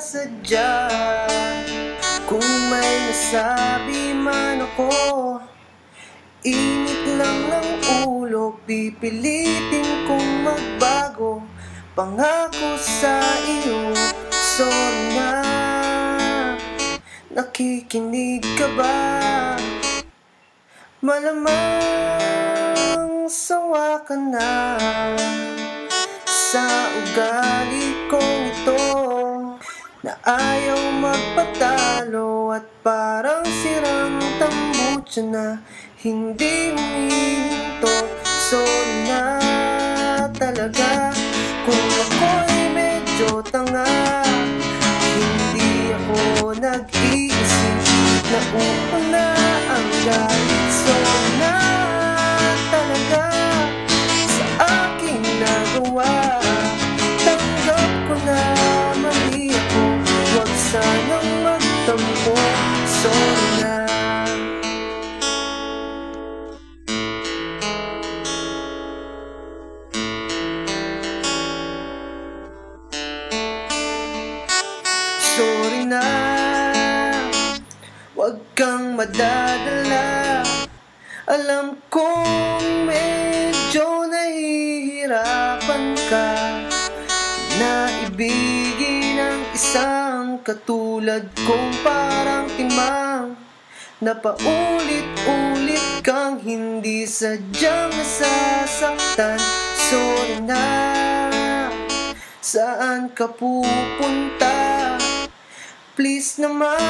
sinasadya. Kung may nasabi man ako, init lang ng ulo, pipilitin kong magbago. Pangako sa iyo, sorry na. Nakikinig ka ba? Malamang sawa ka na sa ugali kong ito, na ayaw magpatalo at parang sirang tambutso na hindi humihinto. Sorry na talaga kung ako'y medyo tanga, hindi ako nag-iisip na una ang galit. Sorry na talaga sa aking nagawa, tanggap ko na mali ako, huwag sanang magtampo. Sorry na. Sorry na, huwag kang madadala. Alam kong medyo nahihirapan ka na ibigin ang isang katulad kong parang timang, na paulit-ulit kang hindi sadyang nasasaktan. Sorry na, saan ka pupunta? Please naman,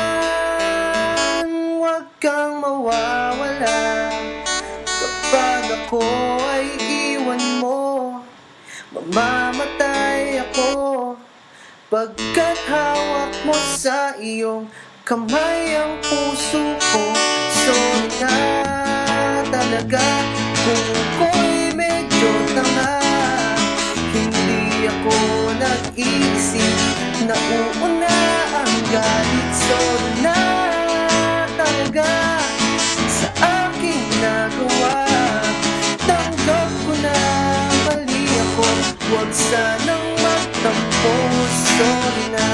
huwag kang mawawala. Kapag ako ay iwan mo, mamamatay ako, pagkat hawak mo sa iyong kamay ang puso ko. Sorry na talaga kung ako'y medyo tanga, hindi ako nag-iisip na uuna ang galit. Sorry na talaga sa aking nagawa, tanggap ko na mali ako, huwag sanang magtampo. Sorry na.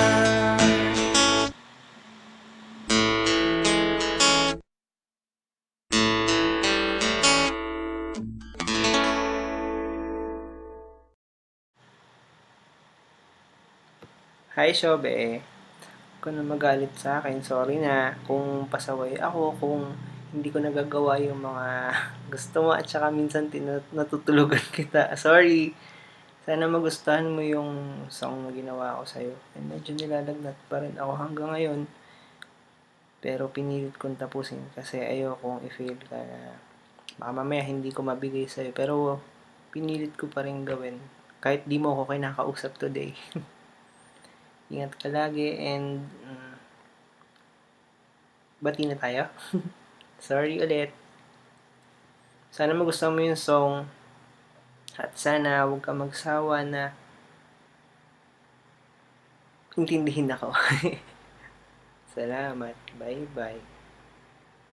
Hi, Shobe. Huwag ka na magalit sa akin. Sorry na kung pasaway ako, kung hindi ko nagagawa yung mga gusto mo at saka minsan natutulugan kita. Sorry. Sana magustuhan mo yung song na ginawa ko sa'yo. And medyo nilalagnat pa rin ako hanggang ngayon. Pero pinilit kong tapusin kasi ayokong i-fail ka na baka mamaya hindi ko mabigay sa'yo. Pero pinilit ko pa rin gawin. Kahit di mo ako kinakausap today. Ingat ka lagi and bati na tayo. Sorry ulit. Sana magustuhan mo yung song at sana huwag ka magsawa na intindihin ako. Salamat. Bye-bye.